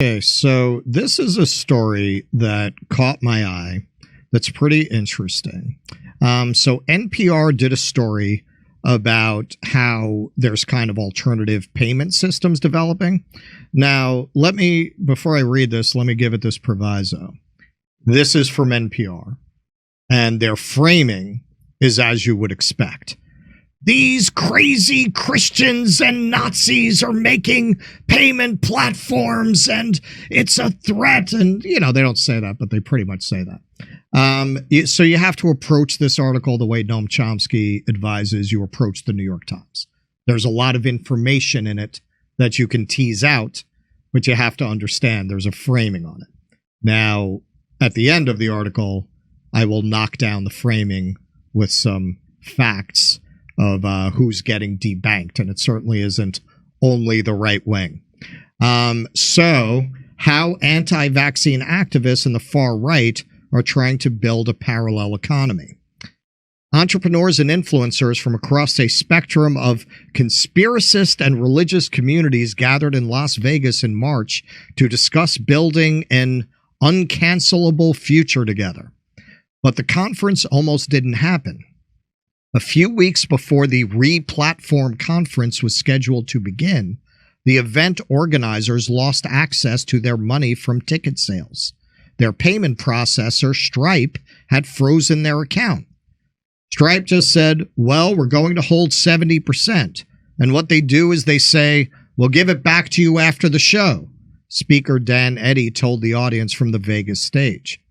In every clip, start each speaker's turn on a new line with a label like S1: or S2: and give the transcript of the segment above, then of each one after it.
S1: Okay, so this is a story that caught my eye that's pretty interesting. So NPR did a story about how there's kind of alternative payment systems developing. Now, before I read this, let me give it this proviso. This is from NPR, and their framing is as you would expect. These crazy Christians and Nazis are making payment platforms, and it's a threat. And, they don't say that, but they pretty much say that. So you have to approach this article the way Noam Chomsky advises you approach the New York Times. There's a lot of information in it that you can tease out, but you have to understand there's a framing on it. Now, at the end of the article, I will knock down the framing with some facts of who's getting debanked, and it certainly isn't only the right wing. So, how anti-vaccine activists in the far right are trying to build a parallel economy. Entrepreneurs and influencers from across a spectrum of conspiracist and religious communities gathered in Las Vegas in March to discuss building an uncancelable future together. But the conference almost didn't happen. A few weeks before the Re-Platform conference was scheduled to begin, the event organizers lost access to their money from ticket sales. Their payment processor, Stripe, had frozen their account. Stripe just said, well, we're going to hold 70%. And what they do is they say, we'll give it back to you after the show. Speaker Dan Eddy told the audience from the Vegas stage.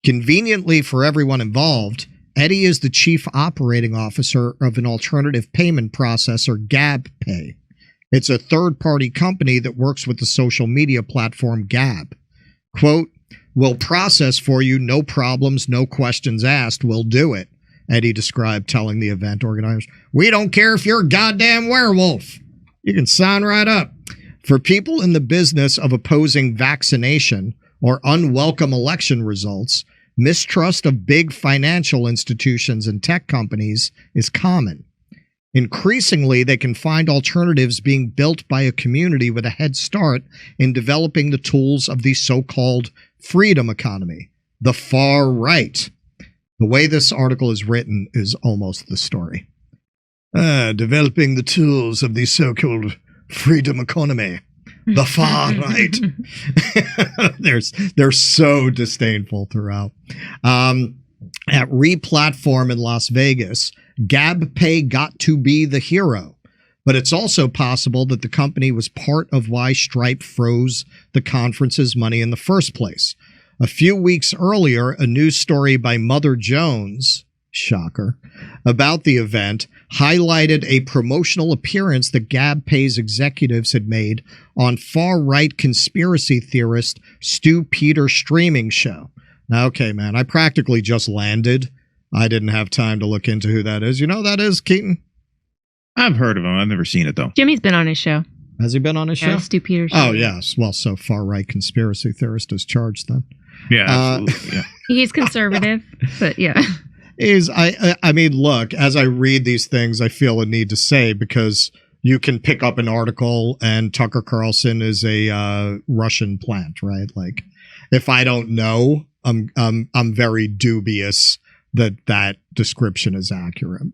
S1: Conveniently for everyone involved, Eddy is the chief operating officer of an alternative payment processor, GabPay. It's a third-party company that works with the social media platform Gab. Quote, we'll process for you, no problems, no questions asked, we'll do it, Eddy described, telling the event organizers. We don't care if you're a goddamn werewolf. You can sign right up. For people in the business of opposing vaccination or unwelcome election results, mistrust of big financial institutions and tech companies is common. Increasingly, they can find alternatives being built by a community with a head start in developing the tools of the so-called freedom economy, the far right. The way this article is written is almost the story. Developing the tools of the so-called freedom economy. The far right. They're so disdainful throughout. At Re-Platform in Las Vegas, GabPay got to be the hero. But it's also possible that the company was part of why Stripe froze the conference's money in the first place. A few weeks earlier, a news story by Mother Jones, shocker, about the event highlighted a promotional appearance that GabPay's executives had made on far-right conspiracy theorist Stu Peters' streaming show. Now, okay, man, I practically just landed. I didn't have time to look into who that is. You know who that is, Keaton?
S2: I've heard of him. I've never seen it, though.
S3: Jimmy's been on his show.
S1: Has he been on his show?
S3: Stu Peters.
S1: Oh, yes. Well, so far-right conspiracy theorist is charged then.
S2: Yeah, absolutely. Yeah.
S3: He's conservative, but yeah.
S1: I mean, look, as I read these things, I feel a need to say, because you can pick up an article and Tucker Carlson is a Russian plant, right? Like, if I don't know, I'm very dubious that description is accurate.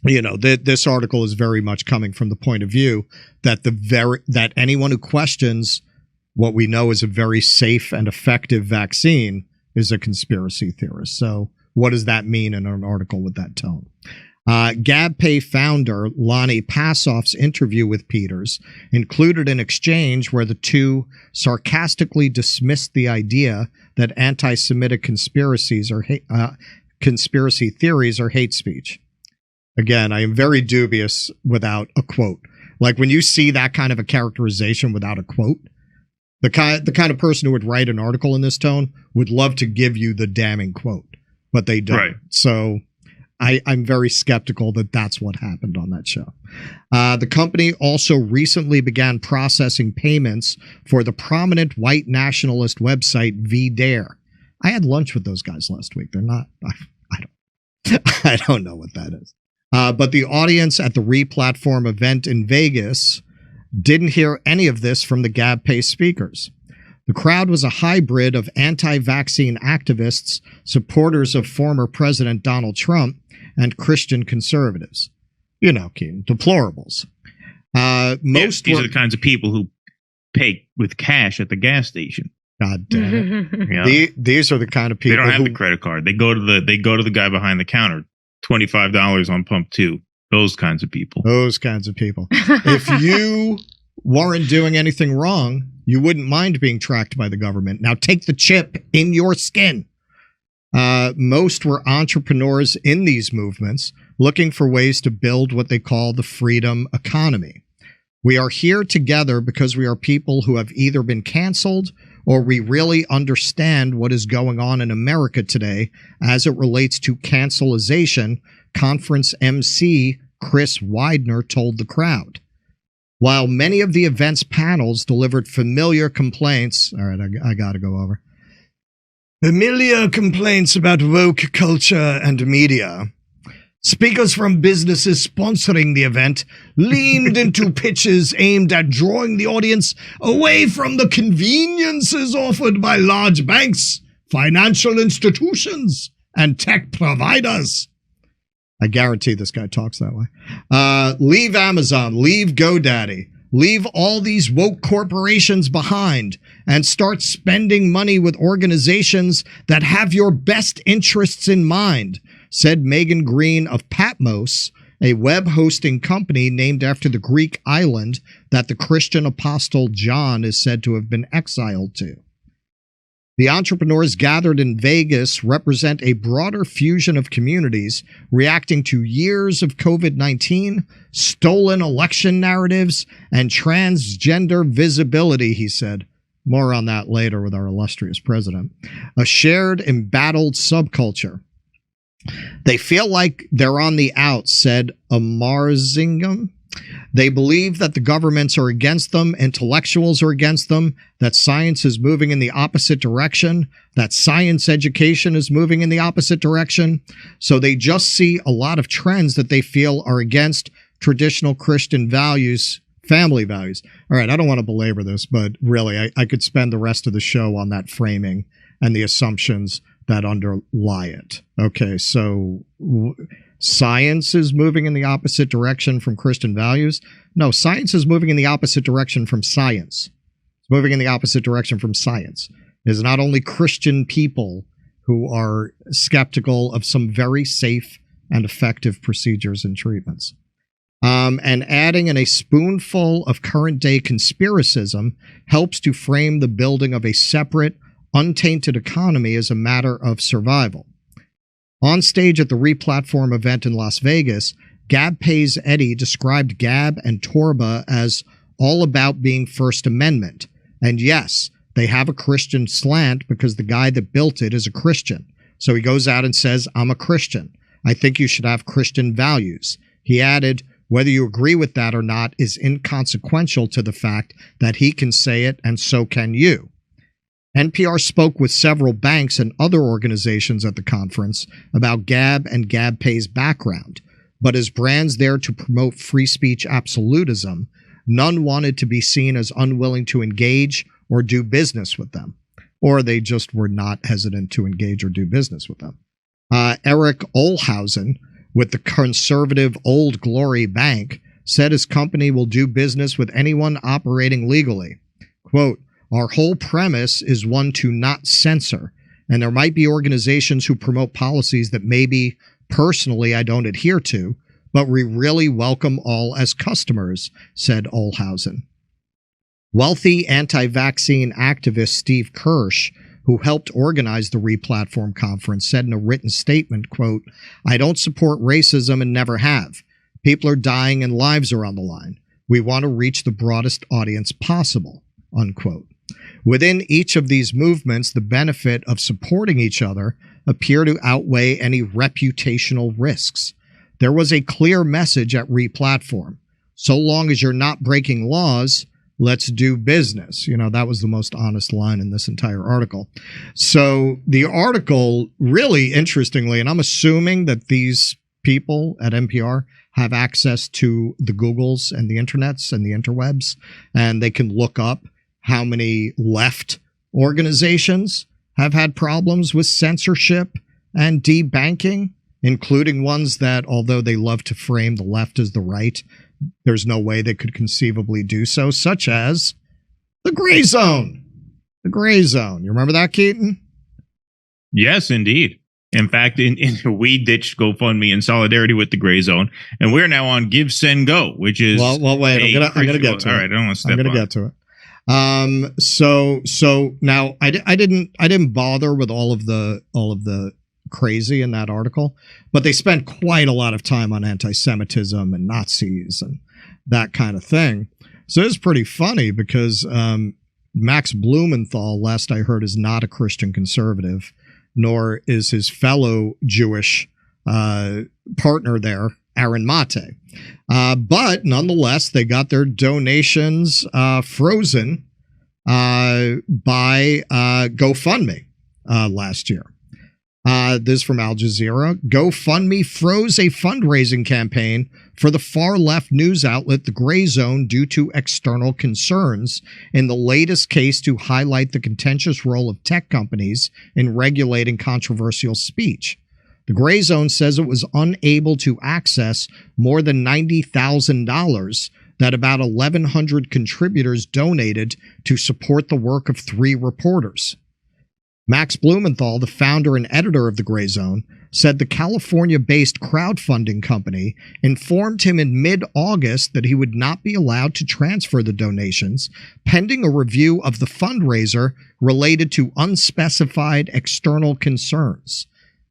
S1: This article is very much coming from the point of view that that anyone who questions what we know is a very safe and effective vaccine is a conspiracy theorist. So what does that mean in an article with that tone? GabPay founder Lonnie Passoff's interview with Peters included an exchange where the two sarcastically dismissed the idea that anti-Semitic conspiracy theories are hate speech. Again, I am very dubious without a quote. Like, when you see that kind of a characterization without a quote, the kind of person who would write an article in this tone would love to give you the damning quote, but they don't. Right. So I'm very skeptical that that's what happened on that show. The company also recently began processing payments for the prominent white nationalist website Dore. I had lunch with those guys last week. They're not, I don't know what that is. But the audience at the Re-Platform event in Vegas Didn't hear any of this from the GabPay speakers. The crowd was a hybrid of anti-vaccine activists, supporters of former President Donald Trump, and Christian conservatives. You know, Keaton, deplorables.
S2: These are the kinds of people who pay with cash at the gas station.
S1: God damn it!
S2: Yeah.
S1: These are the kind of people
S2: they don't have the credit card. They go to the guy behind the counter. $25 on pump 2. Those kinds of people.
S1: Those kinds of people. If you weren't doing anything wrong, you wouldn't mind being tracked by the government. Now take the chip in your skin. Most were entrepreneurs in these movements looking for ways to build what they call the freedom economy. We are here together because we are people who have either been canceled or we really understand what is going on in America today as it relates to cancelization, conference MC Chris Widener told the crowd. While many of the event's panels delivered familiar complaints, all right, I got to go over. Familiar complaints about woke culture and media. Speakers from businesses sponsoring the event leaned into pitches aimed at drawing the audience away from the conveniences offered by large banks, financial institutions, and tech providers. I guarantee this guy talks that way. Leave Amazon, leave GoDaddy, leave all these woke corporations behind and start spending money with organizations that have your best interests in mind, said Megan Green of Patmos, a web hosting company named after the Greek island that the Christian apostle John is said to have been exiled to. The entrepreneurs gathered in Vegas represent a broader fusion of communities reacting to years of COVID-19, stolen election narratives, and transgender visibility, he said. More on that later with our illustrious president. A shared, embattled subculture. They feel like they're on the out, said Amarzingham. They believe that the governments are against them, intellectuals are against them, that science is moving in the opposite direction, that science education is moving in the opposite direction. So they just see a lot of trends that they feel are against traditional Christian values, family values. All right, I don't want to belabor this, but really, I could spend the rest of the show on that framing and the assumptions that underlie it. Okay, so science is moving in the opposite direction from Christian values. No, science is moving in the opposite direction from science. It's moving in the opposite direction from science. It's not only Christian people who are skeptical of some very safe and effective procedures and treatments. And adding in a spoonful of current-day conspiracism helps to frame the building of a separate, untainted economy as a matter of survival. On stage at the Replatform event in Las Vegas, GabPay's Eddie described Gab and Torba as all about being First Amendment. And yes, they have a Christian slant because the guy that built it is a Christian. So he goes out and says, I'm a Christian. I think you should have Christian values. He added, whether you agree with that or not is inconsequential to the fact that he can say it and so can you. NPR spoke with several banks and other organizations at the conference about Gab and GabPay's background, but as brands there to promote free speech absolutism, none wanted to be seen as unwilling to engage or do business with them, or they just were not hesitant to engage or do business with them. Eric Olhausen, with the conservative Old Glory Bank, said his company will do business with anyone operating legally. Quote, our whole premise is one to not censor, and there might be organizations who promote policies that maybe personally I don't adhere to, but we really welcome all as customers, said Olhausen. Wealthy anti-vaccine activist Steve Kirsch, who helped organize the Replatform conference, said in a written statement, quote, I don't support racism and never have. People are dying and lives are on the line. We want to reach the broadest audience possible, unquote. Within each of these movements, the benefit of supporting each other appear to outweigh any reputational risks. There was a clear message at Replatform. So long as you're not breaking laws, let's do business. You know, that was the most honest line in this entire article. So the article, really interestingly, and I'm assuming that these people at NPR have access to the Googles and the internets and the interwebs, and they can look up how many left organizations have had problems with censorship and debanking, including ones that, although they love to frame the left as the right, there's no way they could conceivably do so, such as the Gray Zone. The Gray Zone. You remember that, Keaton?
S2: Yes, indeed. In fact, we ditched GoFundMe in solidarity with the Gray Zone, and we're now on Give, Send, Go, which is
S1: well. Wait, I'm gonna get to it.
S2: All right, I don't want to step.
S1: I'm gonna get to it. So now I didn't bother with all of the crazy in that article, but they spent quite a lot of time on anti-Semitism and Nazis and that kind of thing. So it's pretty funny because Max Blumenthal, last I heard, is not a Christian conservative, nor is his fellow Jewish partner there, Aaron Mate. But nonetheless, they got their donations frozen by GoFundMe last year. This is from Al Jazeera. GoFundMe froze a fundraising campaign for the far-left news outlet The Gray Zone due to external concerns in the latest case to highlight the contentious role of tech companies in regulating controversial speech. The Gray Zone says it was unable to access more than $90,000 that about 1,100 contributors donated to support the work of 3 reporters. Max Blumenthal, the founder and editor of The Gray Zone, said the California-based crowdfunding company informed him in mid-August that he would not be allowed to transfer the donations, pending a review of the fundraiser related to unspecified external concerns.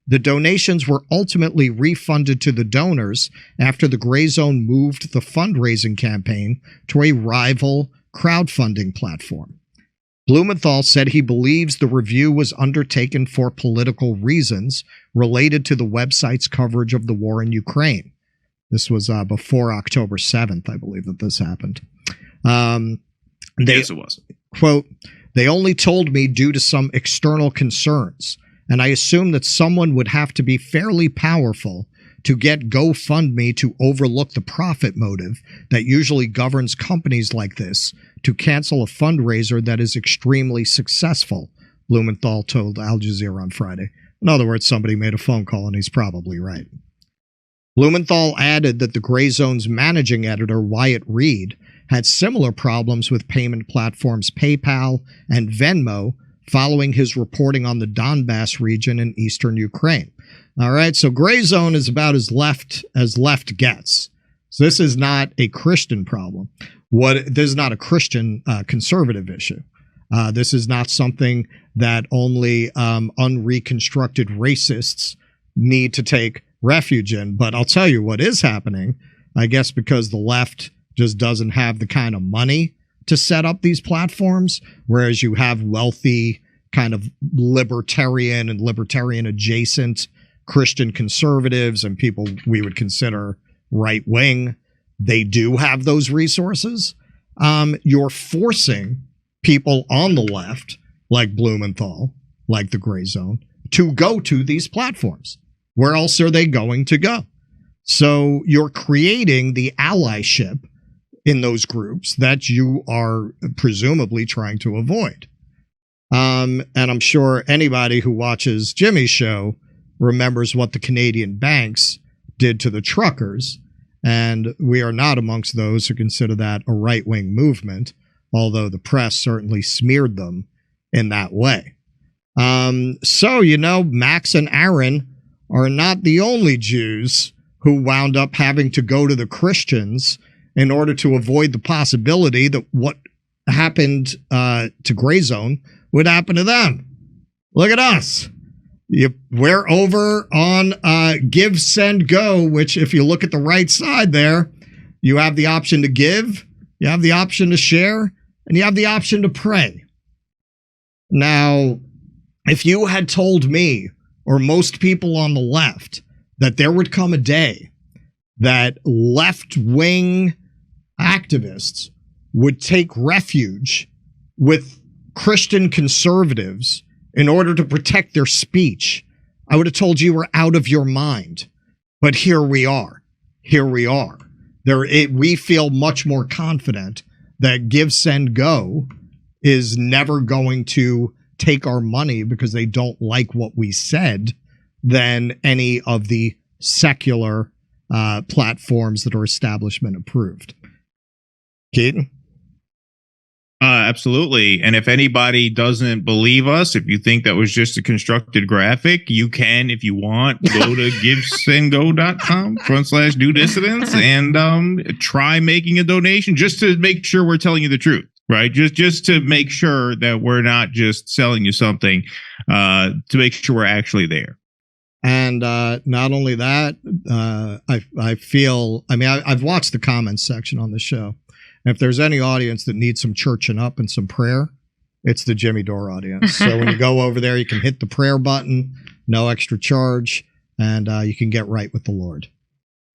S1: The donations were ultimately refunded to the donors after the Gray Zone moved the fundraising campaign to a rival crowdfunding platform. Blumenthal said he believes the review was undertaken for political reasons related to the website's coverage of the war in Ukraine. This was before October 7th, I believe, that this happened.
S2: Yes, it was.
S1: Quote, "They only told me due to some external concerns, and I assume that someone would have to be fairly powerful to get GoFundMe to overlook the profit motive that usually governs companies like this to cancel a fundraiser that is extremely successful," Blumenthal told Al Jazeera on Friday. In other words, somebody made a phone call and he's probably right. Blumenthal added that the Gray Zone's managing editor, Wyatt Reed, had similar problems with payment platforms PayPal and Venmo following his reporting on the Donbass region in eastern Ukraine. All right, so Gray Zone is about as left gets. So this is not a Christian problem. This is not a Christian conservative issue. This is not something that only unreconstructed racists need to take refuge in. But I'll tell you what is happening, I guess because the left just doesn't have the kind of money to set up these platforms, whereas you have wealthy kind of libertarian and libertarian adjacent Christian conservatives and people we would consider right-wing. They do have those resources. You're forcing people on the left, like Blumenthal, like the Gray Zone, to go to these platforms. Where else are they going to go? So you're creating the allyship in those groups that you are presumably trying to avoid. And I'm sure anybody who watches Jimmy's show remembers what the Canadian banks did to the truckers. And we are not amongst those who consider that a right-wing movement, although the press certainly smeared them in that way. So, Max and Aaron are not the only Jews who wound up having to go to the Christians in order to avoid the possibility that what happened to Gray Zone would happen to them. Look at us. We're over on Give, Send, Go, which if you look at the right side there, you have the option to give, you have the option to share, and you have the option to pray. Now, if you had told me, or most people on the left, that there would come a day that left-wing activists would take refuge with Christian conservatives in order to protect their speech, I would have told you we're out of your mind. But here we are. here we are. We feel much more confident that Give, Send, Go is never going to take our money because they don't like what we said than any of the secular platforms that are establishment approved. Keaton?
S2: Absolutely. And if anybody doesn't believe us, if you think that was just a constructed graphic, you can, if you want, go to givesendgo.com/do dissidents and try making a donation just to make sure we're telling you the truth, right? Just to make sure that we're not just selling you something, to make sure we're actually there.
S1: And not only that, I've watched the comments section on the show. If there's any audience that needs some churching up and some prayer, it's the Jimmy Dore audience. So when you go over there, you can hit the prayer button, no extra charge, and you can get right with the Lord.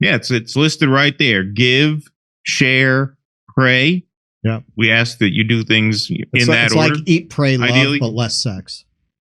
S2: Yeah, it's listed right there. Give, share, pray.
S1: Yeah.
S2: We ask that you do things in that
S1: it's
S2: order.
S1: It's like eat, pray, love,
S2: ideally,
S1: but less sex.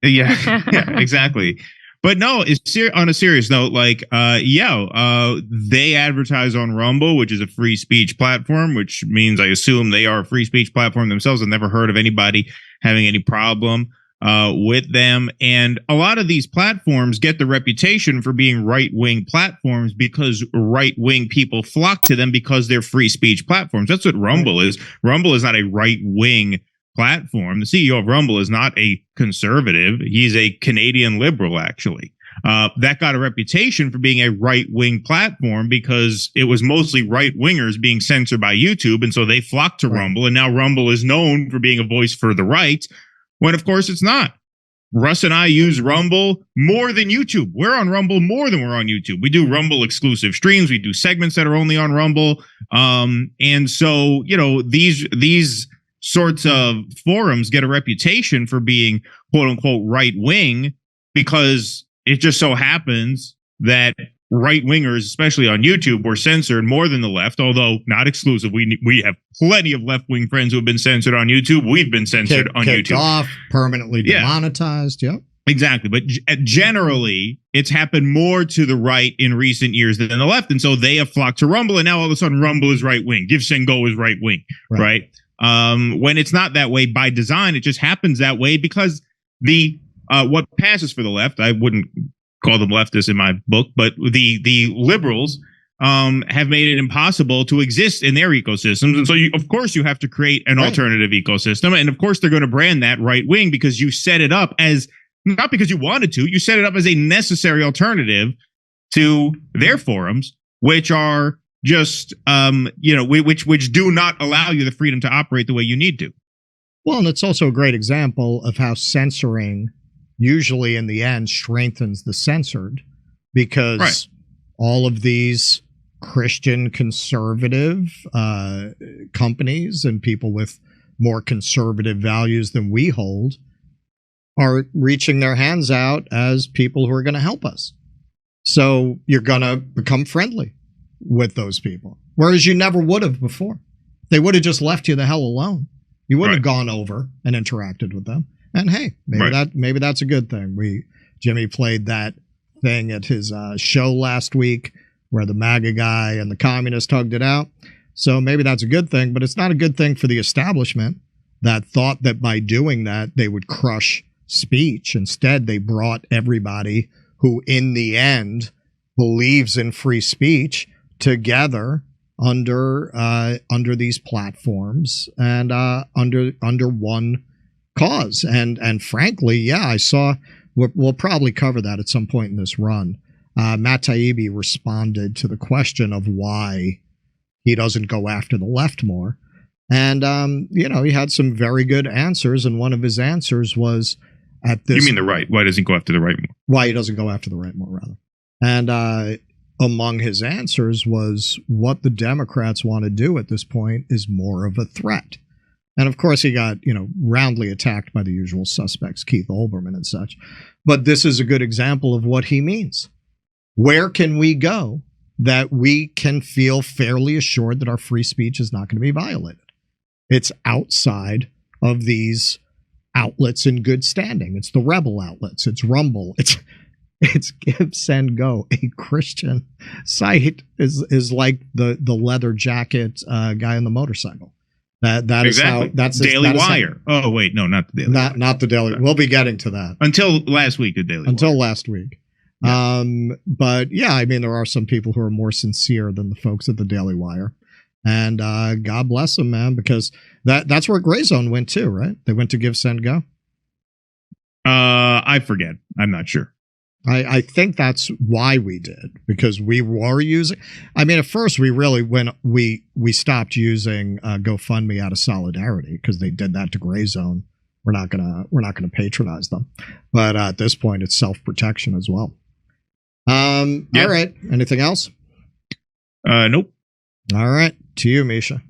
S2: Yeah, yeah, exactly. But no, it's on a serious note, like, they advertise on Rumble, which is a free speech platform, which means I assume they are a free speech platform themselves. I've never heard of anybody having any problem with them. And a lot of these platforms get the reputation for being right-wing platforms because right-wing people flock to them because they're free speech platforms. That's what Rumble is. Rumble is not a right-wing platform. The CEO of Rumble is not a conservative. He's a Canadian liberal, actually. That got a reputation for being a right-wing platform because it was mostly right-wingers being censored by YouTube, and so they flocked to Rumble, and now Rumble is known for being a voice for the right, when of course it's not. Russ and I use Rumble more than YouTube. We're on Rumble more than we're on YouTube. We do Rumble exclusive streams. We do segments that are only on Rumble. And so, these sorts of forums get a reputation for being quote unquote right wing because it just so happens that right wingers, especially on YouTube, were censored more than the left, although not exclusive. We have plenty of left wing friends who have been censored on YouTube. We've been censored on YouTube.
S1: Off, permanently demonetized. Yep.
S2: Exactly. But generally, it's happened more to the right in recent years than the left. And so they have flocked to Rumble. And now all of a sudden, Rumble is right wing. Give, Send, Go is right wing. Right. When it's not that way by design, it just happens that way because the what passes for the left, I wouldn't call them leftists in my book, but the liberals have made it impossible to exist in their ecosystems. And so, of course, you have to create an alternative ecosystem. And of course, they're going to brand that right wing because you set it up as not because you wanted to. You set it up as a necessary alternative to their forums, which are just, which do not allow you the freedom to operate the way you need to.
S1: Well, and it's also a great example of how censoring usually in the end strengthens the censored because all of these Christian conservative companies and people with more conservative values than we hold are reaching their hands out as people who are going to help us. So you're going to become friendly with those people, whereas you never would have before. They would have just left you the hell alone. You wouldn't have gone over and interacted with them. And hey, maybe that's a good thing. Jimmy played that thing at his show last week where the MAGA guy and the communist hugged it out. So maybe that's a good thing, but it's not a good thing for the establishment that thought that by doing that they would crush speech. Instead, they brought everybody who in the end believes in free speech together under these platforms and under one cause. And frankly, I saw, we'll probably cover that at some point in this run. Matt Taibbi responded to the question of why he doesn't go after the left more. And, he had some very good answers. And one of his answers was at this.
S2: You mean the right? Why doesn't he go after the right more?
S1: Why he doesn't go after the right more, rather. And among his answers was what the Democrats want to do at this point is more of a threat. And of course, he got, roundly attacked by the usual suspects, Keith Olbermann and such. But this is a good example of what he means. Where can we go that we can feel fairly assured that our free speech is not going to be violated? It's outside of these outlets in good standing. It's the rebel outlets. It's Rumble. It's Give Send Go, a Christian site, is like the leather jacket guy on the motorcycle. That is
S2: exactly.
S1: how that's
S2: Daily
S1: that
S2: Wire. Oh wait, no, not the Daily Wire.
S1: Not the Daily. We'll be getting to that
S2: until last week. The Daily Wire.
S1: Last week.
S2: Yeah.
S1: But yeah, I mean, there are some people who are more sincere than the folks at the Daily Wire, and God bless them, man, because that's where Gray Zone went too, right? They went to Give Send Go.
S2: I forget. I'm not sure.
S1: I think that's why we did, because we were using. I mean, at first when we stopped using GoFundMe out of solidarity because they did that to Gray Zone. We're not gonna patronize them, but at this point, it's self-protection as well. All right. Anything else?
S2: Nope.
S1: All right. To you, Misha.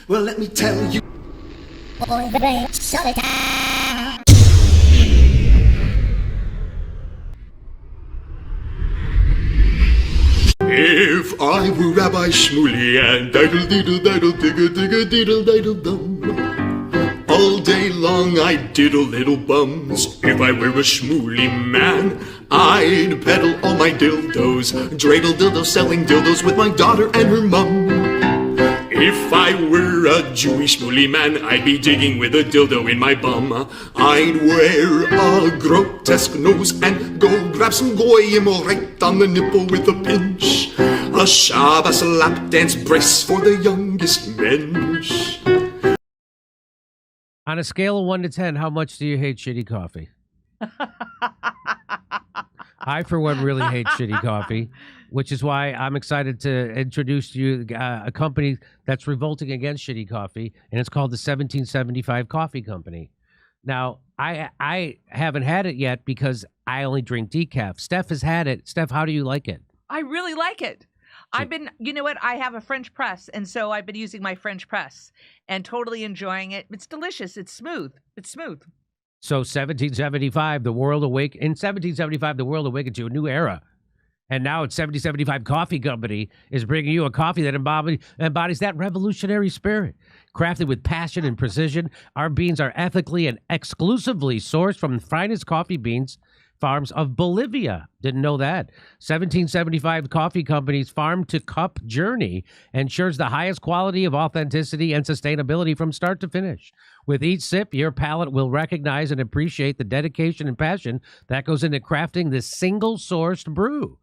S4: Well, let me tell you. If I were Rabbi Shmuley and diddle diddle diddle digga digga diddle diddle dum, all day long I'd diddle little bums. If I were a Shmuley man, I'd peddle all my dildos, dreidel dildos, selling dildos with my daughter and her mum. If I were a Jewish Shmuley man, I'd be digging with a dildo in my bum. I'd wear a grotesque nose and go grab some goyim right on the nipple with a pinch. A Shabbos lap dance brace for the youngest mensch.
S5: On a scale of 1 to 10, how much do you hate shitty coffee? I, for one, really hate shitty coffee, which is why I'm excited to introduce to you a company that's revolting against shitty coffee, and it's called the 1775 Coffee Company. Now, I haven't had it yet because I only drink decaf. Steph has had it. Steph, how do you like it?
S6: I really like it. You know what? I have a French press, and so I've been using my French press and totally enjoying it. It's delicious. It's smooth.
S5: So 1775, the world awakened to a new era. And now it's 1775 Coffee Company is bringing you a coffee that embodies that revolutionary spirit. Crafted with passion and precision, our beans are ethically and exclusively sourced from the finest coffee beans farms of Bolivia. Didn't know that. 1775 Coffee Company's farm-to-cup journey ensures the highest quality of authenticity and sustainability from start to finish. With each sip, your palate will recognize and appreciate the dedication and passion that goes into crafting this single-sourced brew.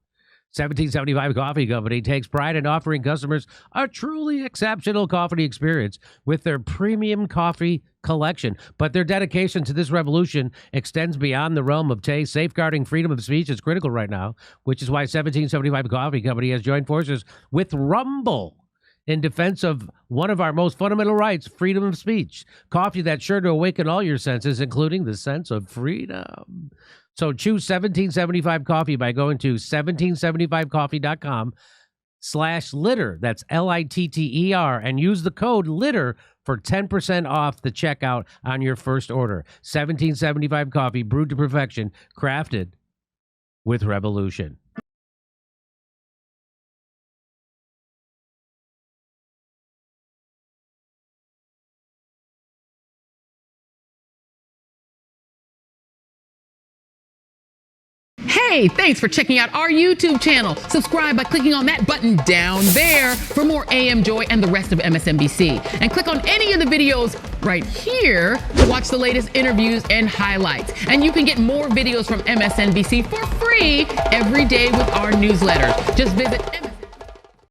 S5: 1775 Coffee Company takes pride in offering customers a truly exceptional coffee experience with their premium coffee collection. But their dedication to this revolution extends beyond the realm of taste. Safeguarding freedom of speech is critical right now, which is why 1775 Coffee Company has joined forces with Rumble in defense of one of our most fundamental rights, freedom of speech. Coffee that's sure to awaken all your senses, including the sense of freedom. So choose 1775 Coffee by going to 1775coffee.com/litter. That's LITTER, and use the code LITTER for 10% off the checkout on your first order. 1775 Coffee, brewed to perfection, crafted with revolution.
S7: Hey, thanks for checking out our YouTube channel. Subscribe by clicking on that button down there for more AM Joy and the rest of MSNBC. And click on any of the videos right here to watch the latest interviews and highlights. And you can get more videos from MSNBC for free every day with our newsletters. Just visit